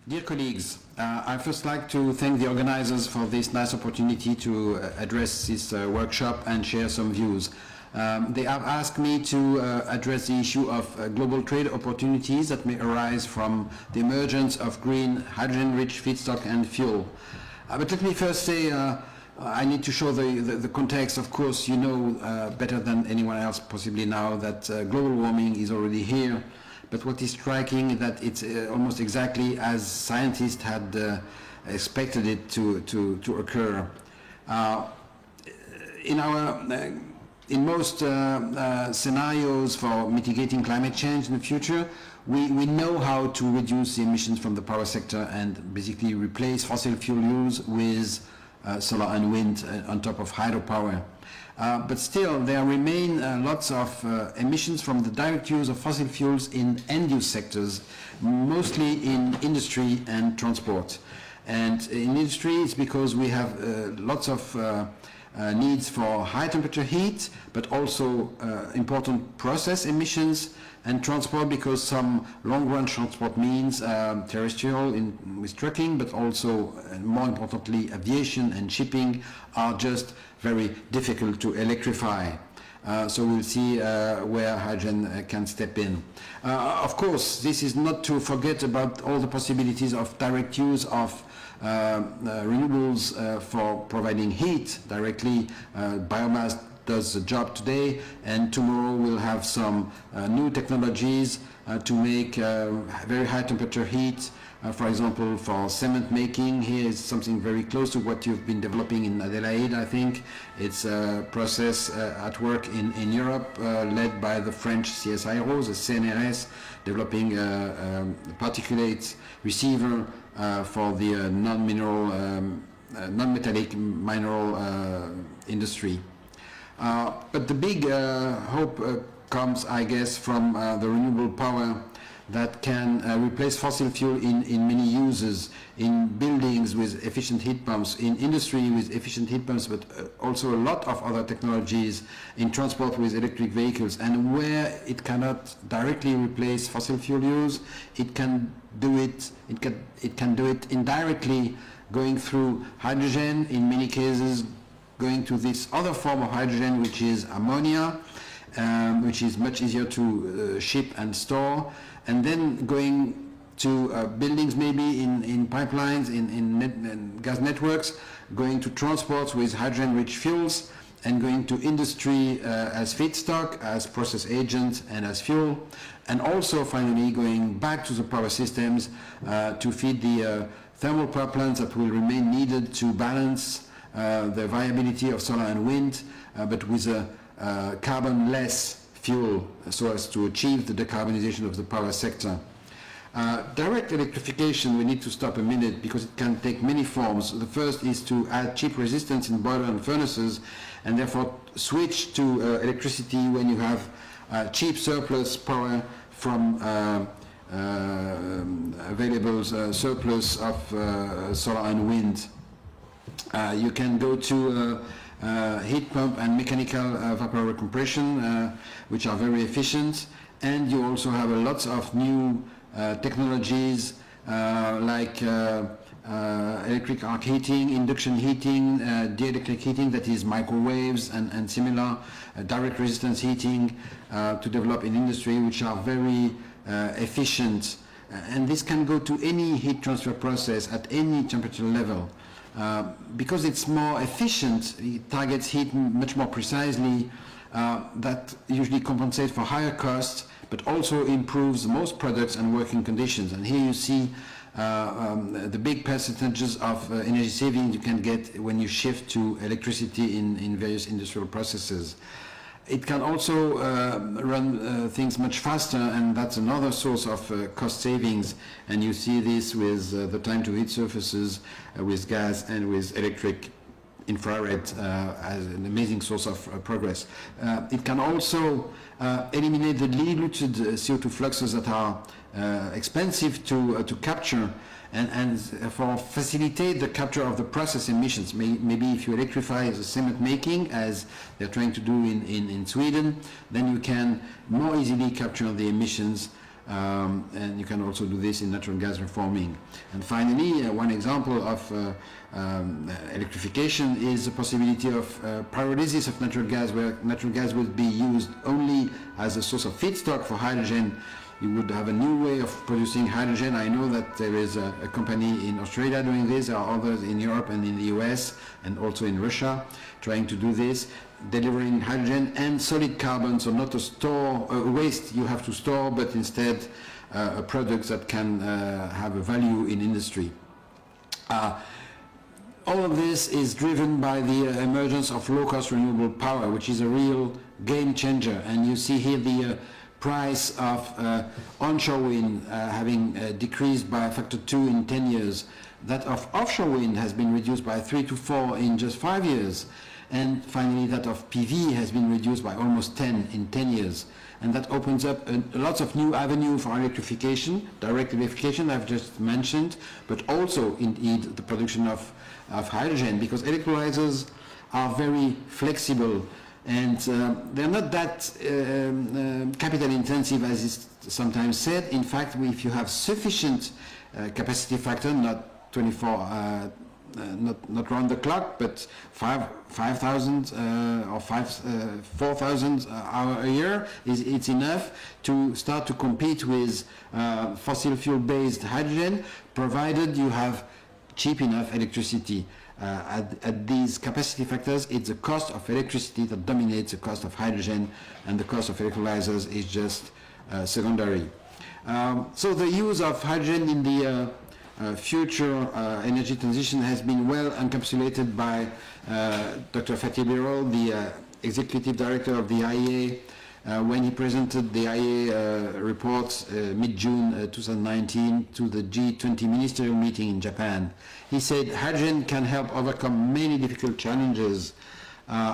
Dear colleagues, I first like to thank the organizers for this nice opportunity to address this workshop and share some views. They have asked me to address the issue of global trade opportunities that may arise from the emergence of green hydrogen-rich feedstock and fuel. But let me first say I need to show the context. Of course, you know better than anyone else possibly now that global warming is already here. But what is striking is that it's almost exactly as scientists had expected it to occur. In most scenarios for mitigating climate change in the future, we know how to reduce the emissions from the power sector and basically replace fossil fuel use with solar and wind on top of hydropower. But still, there remain lots of emissions from the direct use of fossil fuels in end-use sectors, mostly in industry and transport. And in industry, it's because we have lots of needs for high-temperature heat, but also important process emissions, and transport because some long-run transport means terrestrial with trucking, but also, more importantly, aviation and shipping are just very difficult to electrify. So we'll see where hydrogen can step in. Of course, this is not to forget about all the possibilities of direct use of renewables for providing heat directly. Biomass does the job today, and tomorrow we'll have some new technologies to make very high temperature heat. For example, for cement making, here is something very close to what you've been developing in Adelaide, I think. It's a process at work in Europe, led by the French CSIRO, the CNRS, developing a particulate receiver for the non-metallic mineral industry. But the big hope comes, I guess, from the renewable power that can replace fossil fuel in many uses, in buildings with efficient heat pumps, in industry with efficient heat pumps, but also a lot of other technologies in transport with electric vehicles. And where it cannot directly replace fossil fuel use, it can do it indirectly, going through hydrogen, in many cases going to this other form of hydrogen, which is ammonia, which is much easier to ship and store, and then going to buildings, maybe in pipelines, in gas networks, going to transports with hydrogen-rich fuels, and going to industry as feedstock, as process agent, and as fuel, and also finally going back to the power systems to feed the thermal power plants that will remain needed to balance the viability of solar and wind, but with a carbon-less fuel, so as to achieve the decarbonization of the power sector. Direct electrification, we need to stop a minute because it can take many forms. The first is to add cheap resistance in boiler and furnaces, and therefore switch to electricity when you have cheap surplus power from available surplus of solar and wind. You can go to heat pump and mechanical vapor recompression, which are very efficient, and you also have lots of new technologies like electric arc heating, induction heating, dielectric heating, that is microwaves and similar, direct resistance heating to develop in industry, which are very efficient. And this can go to any heat transfer process at any temperature level. Because it's more efficient, it targets heat much more precisely, that usually compensates for higher costs, but also improves most products and working conditions. And here you see the big percentages of energy savings you can get when you shift to electricity in various industrial processes. It can also run things much faster, and that's another source of cost savings. And you see this with the time to heat surfaces with gas and with electric infrared as an amazing source of progress. It can also eliminate the diluted CO2 fluxes that are expensive to capture, and for facilitate the capture of the process emissions. Maybe if you electrify the cement making, as they're trying to do in Sweden, then you can more easily capture the emissions and you can also do this in natural gas reforming. And finally, one example of electrification is the possibility of pyrolysis of natural gas, where natural gas would be used only as a source of feedstock for hydrogen. You would have a new way of producing hydrogen. I know that there is a company in Australia doing this. There are others in Europe and in the US and also in Russia trying to do this, delivering hydrogen and solid carbon, so not a waste you have to store, but instead a product that can have a value in industry. All of this is driven by the emergence of low-cost renewable power, which is a real game changer. And you see here the price of onshore wind having decreased by a factor 2 in 10 years. That of offshore wind has been reduced by 3 to 4 in just 5 years. And finally, that of PV has been reduced by almost 10 in 10 years. And that opens up lots of new avenues for electrification, direct electrification I've just mentioned, but also indeed the production of hydrogen, because electrolyzers are very flexible and they're not that capital intensive as is sometimes said. In fact, if you have sufficient capacity factor, not 24 not round the clock, but 5,000 or 4,000 hours a year, it's enough to start to compete with fossil fuel based hydrogen, provided you have cheap enough electricity. At these capacity factors, it's the cost of electricity that dominates the cost of hydrogen, and the cost of electrolyzers is just secondary. So the use of hydrogen in the future energy transition has been well encapsulated by Dr. Fatih Birol, the executive director of the IEA, when he presented the IEA report mid-June 2019 to the G20 ministerial meeting in Japan. He said hydrogen can help overcome many difficult challenges,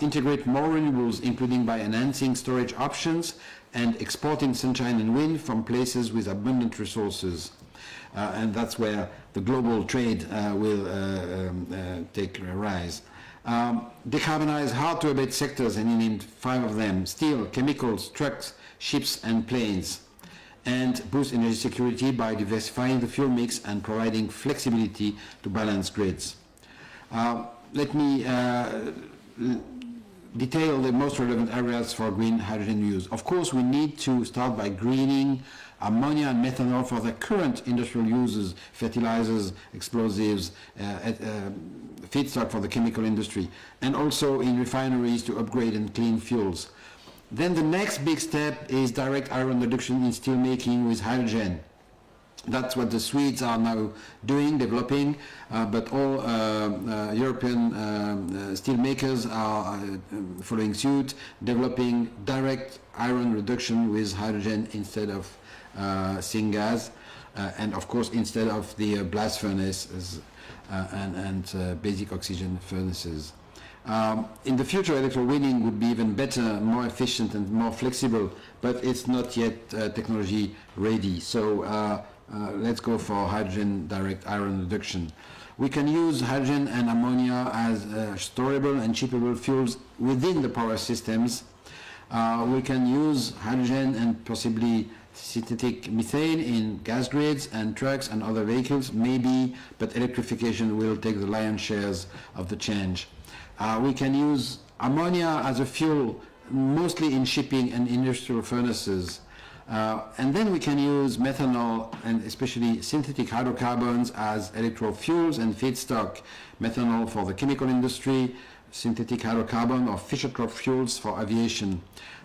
integrate more renewables, including by enhancing storage options and exporting sunshine and wind from places with abundant resources. And that's where the global trade will take a rise. Decarbonize hard-to-abate sectors, and he named 5 of them: steel, chemicals, trucks, ships, and planes. And boost energy security by diversifying the fuel mix and providing flexibility to balance grids. Let me detail the most relevant areas for green hydrogen use. Of course, we need to start by greening ammonia and methanol for the current industrial uses, fertilizers, explosives, feedstock for the chemical industry, and also in refineries to upgrade and clean fuels. Then the next big step is direct iron reduction in steel making with hydrogen. That's what the Swedes are now doing, developing, but all European steel makers are following suit, developing direct iron reduction with hydrogen instead of syngas, and of course instead of the blast furnaces and basic oxygen furnaces. In the future, electrowinning would be even better, more efficient and more flexible, but it's not yet technology ready. So let's go for hydrogen direct iron reduction. We can use hydrogen and ammonia as storable and shippable fuels within the power systems. We can use hydrogen and possibly synthetic methane in gas grids and trucks and other vehicles, maybe, but electrification will take the lion's shares of the change. We can use ammonia as a fuel, mostly in shipping and industrial furnaces. And then we can use methanol and especially synthetic hydrocarbons as electrofuels and feedstock. Methanol for the chemical industry, synthetic hydrocarbon or Fischer-Tropsch fuels for aviation.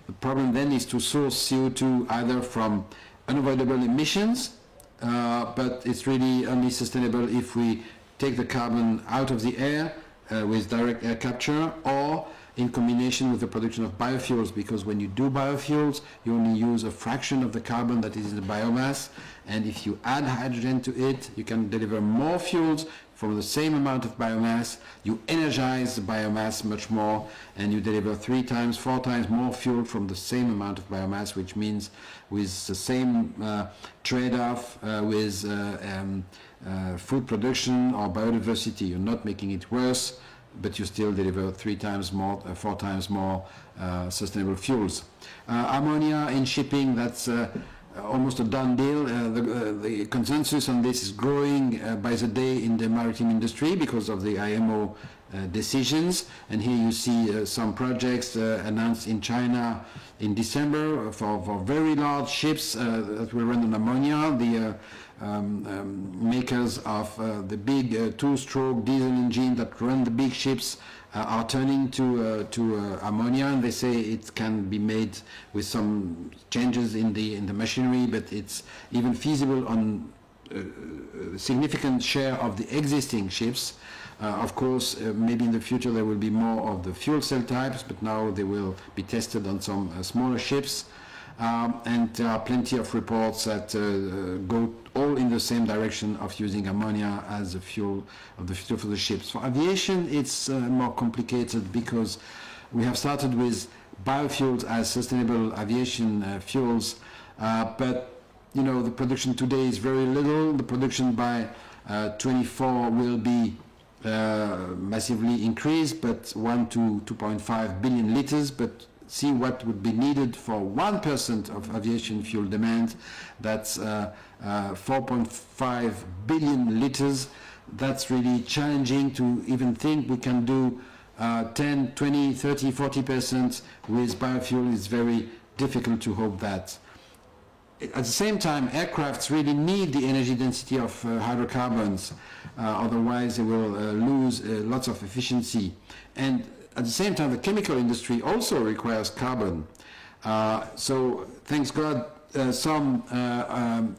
The problem then is to source CO2 either from unavoidable emissions, but it's really only sustainable if we take the carbon out of the air with direct air capture, or in combination with the production of biofuels, because when you do biofuels, you only use a fraction of the carbon that is in the biomass, and if you add hydrogen to it, you can deliver more fuels from the same amount of biomass. You energize the biomass much more, and you deliver 3 times, 4 times more fuel from the same amount of biomass, which means with the same trade-off with food production or biodiversity. You're not making it worse, but you still deliver 3 times more, 4 times more sustainable fuels. Ammonia in shipping, that's almost a done deal. The consensus on this is growing by the day in the maritime industry because of the IMO decisions. And here you see some projects announced in China in December for very large ships that will run on ammonia. The makers of the big two-stroke diesel engine that run the big ships are turning to ammonia, and they say it can be made with some changes in the machinery, but it's even feasible on a significant share of the existing ships. Of course, maybe in the future there will be more of the fuel cell types, but now they will be tested on some smaller ships. And there are plenty of reports that go all in the same direction of using ammonia as the fuel for the ships. For aviation, it's more complicated because we have started with biofuels as sustainable aviation fuels, but you know the production today is very little. The production by 24 will be massively increased, but 1 to 2.5 billion liters. But see what would be needed for 1% of aviation fuel demand. That's 4.5 billion liters. That's really challenging to even think we can do 10, 20, 30, 40% with biofuel. Is very difficult to hope that. At the same time, aircrafts really need the energy density of hydrocarbons, otherwise they will lose lots of efficiency. And at the same time, the chemical industry also requires carbon. So thanks God, some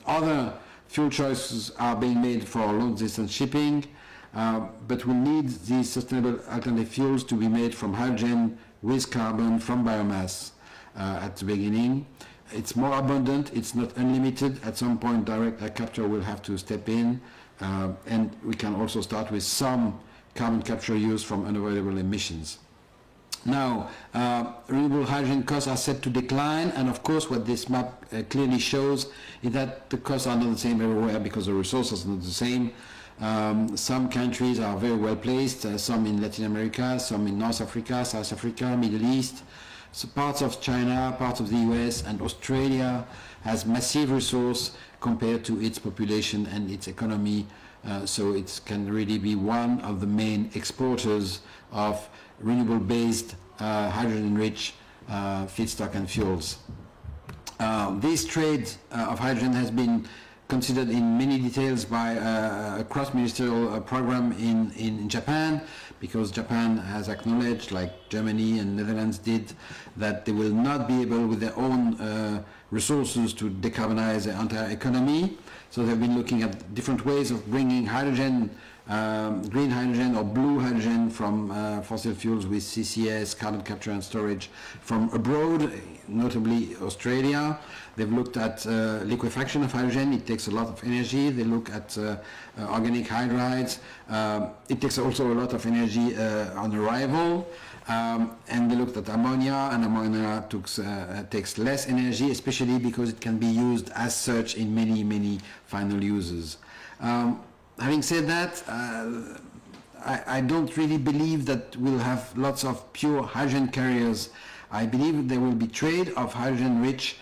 other fuel choices are being made for long-distance shipping, but we need these sustainable alternative fuels to be made from hydrogen with carbon from biomass at the beginning. It's more abundant, it's not unlimited. At some point, direct air capture will have to step in, and we can also start with some carbon capture used from unavoidable emissions. Now, renewable hydrogen costs are set to decline, and of course what this map clearly shows is that the costs are not the same everywhere because the resources are not the same. Some countries are very well placed, some in Latin America, some in North Africa, South Africa, Middle East. So parts of China, parts of the US, and Australia has massive resource compared to its population and its economy. So it can really be one of the main exporters of renewable-based, hydrogen-rich feedstock and fuels. This trade of hydrogen has been considered in many details by a cross-ministerial program in Japan, because Japan has acknowledged, like Germany and Netherlands did, that they will not be able with their own resources to decarbonize the entire economy. So they've been looking at different ways of bringing hydrogen, green hydrogen or blue hydrogen from fossil fuels with CCS, carbon capture and storage from abroad, notably Australia. They've looked at liquefaction of hydrogen. It takes a lot of energy. They look at organic hydrides. It takes also a lot of energy on arrival. And they looked at ammonia, and ammonia takes less energy, especially because it can be used as such in many, many final uses. Having said that, I don't really believe that we'll have lots of pure hydrogen carriers. I believe there will be trade of hydrogen-rich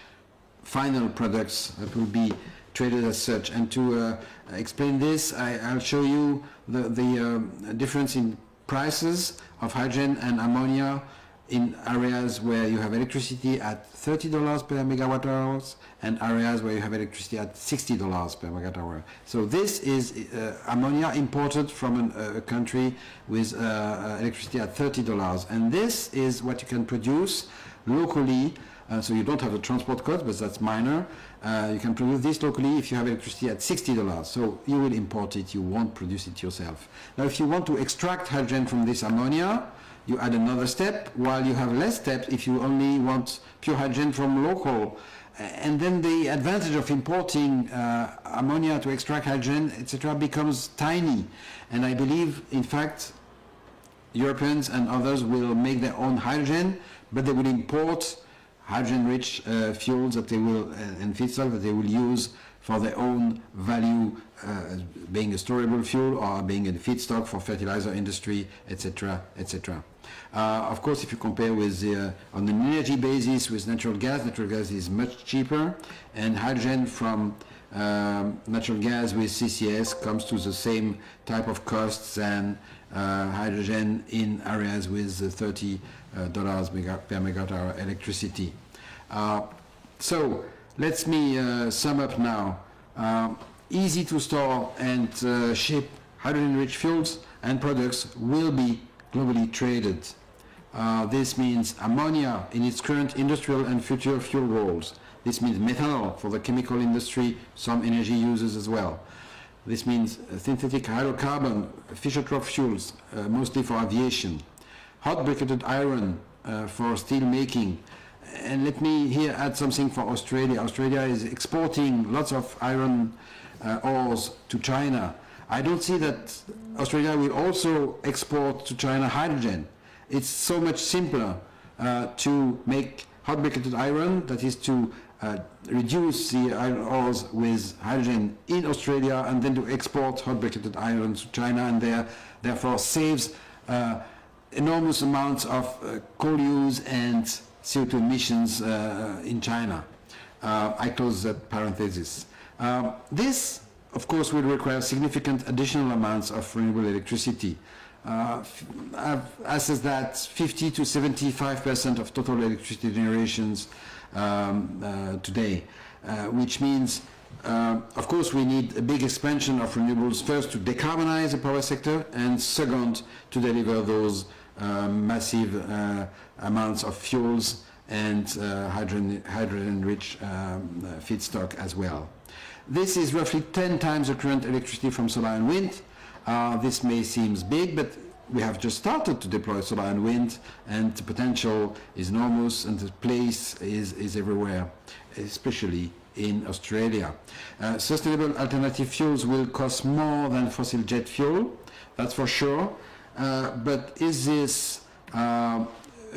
final products that will be traded as such. And to explain this, I'll show you the difference in prices of hydrogen and ammonia in areas where you have electricity at $30 per megawatt hours and areas where you have electricity at $60 per megawatt hour. So this is ammonia imported from a country with electricity at $30, and this is what you can produce locally. So you don't have the transport cost, but that's minor. You can produce this locally if you have electricity at $60. So you will import it, you won't produce it yourself. Now if you want to extract hydrogen from this ammonia, you add another step, while you have less steps if you only want pure hydrogen from local. And then the advantage of importing ammonia to extract hydrogen, etc., becomes tiny. And I believe, in fact, Europeans and others will make their own hydrogen, but they will import hydrogen-rich fuels that they will and feedstock that they will use for their own value, being a storable fuel or being a feedstock for fertilizer industry, etc., etc. Of course, if you compare with on an energy basis with natural gas is much cheaper, and hydrogen from natural gas with CCS comes to the same type of costs than hydrogen in areas with $30 per megawatt hour electricity. So let me sum up now. Easy to store and ship hydrogen-rich fuels and products will be globally traded. This means ammonia in its current industrial and future fuel roles. This means methanol for the chemical industry, some energy users as well. This means synthetic hydrocarbon, Fischer-Tropsch fuels, mostly for aviation. Hot briquetted iron for steel making. And let me here add something for Australia. Australia is exporting lots of iron ores to China. I don't see that Australia will also export to China hydrogen. It's so much simpler to make hot briquetted iron, that is to reduce the iron ores with hydrogen in Australia, and then to export hot briquetted iron to China, and therefore saves enormous amounts of coal use and CO2 emissions in China. I close that parenthesis. This, of course, will require significant additional amounts of renewable electricity. I've assessed that 50 to 75% of total electricity generations today, which means, of course, we need a big expansion of renewables, first to decarbonize the power sector, and second, to deliver those massive amounts of fuels and hydrogen-rich feedstock as well. This is roughly 10 times the current electricity from solar and wind. This may seem big, but we have just started to deploy solar and wind, and the potential is enormous, and the place is everywhere, especially in Australia. Sustainable alternative fuels will cost more than fossil jet fuel, that's for sure. But is this a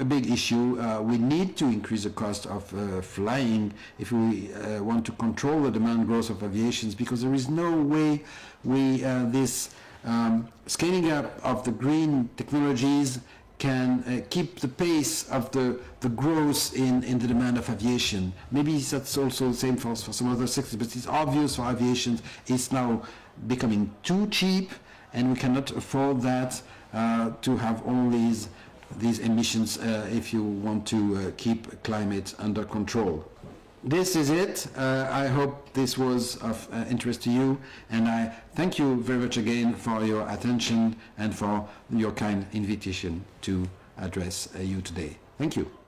big issue? We need to increase the cost of flying if we want to control the demand growth of aviation, because there is no way this scaling up of the green technologies can keep the pace of the growth in the demand of aviation. Maybe that's also the same for some other sectors, but it's obvious for aviation it's now becoming too cheap, and we cannot afford that to have all these emissions if you want to keep climate under control. This is it. I hope this was of interest to you, and I thank you very much again for your attention and for your kind invitation to address you today. Thank you.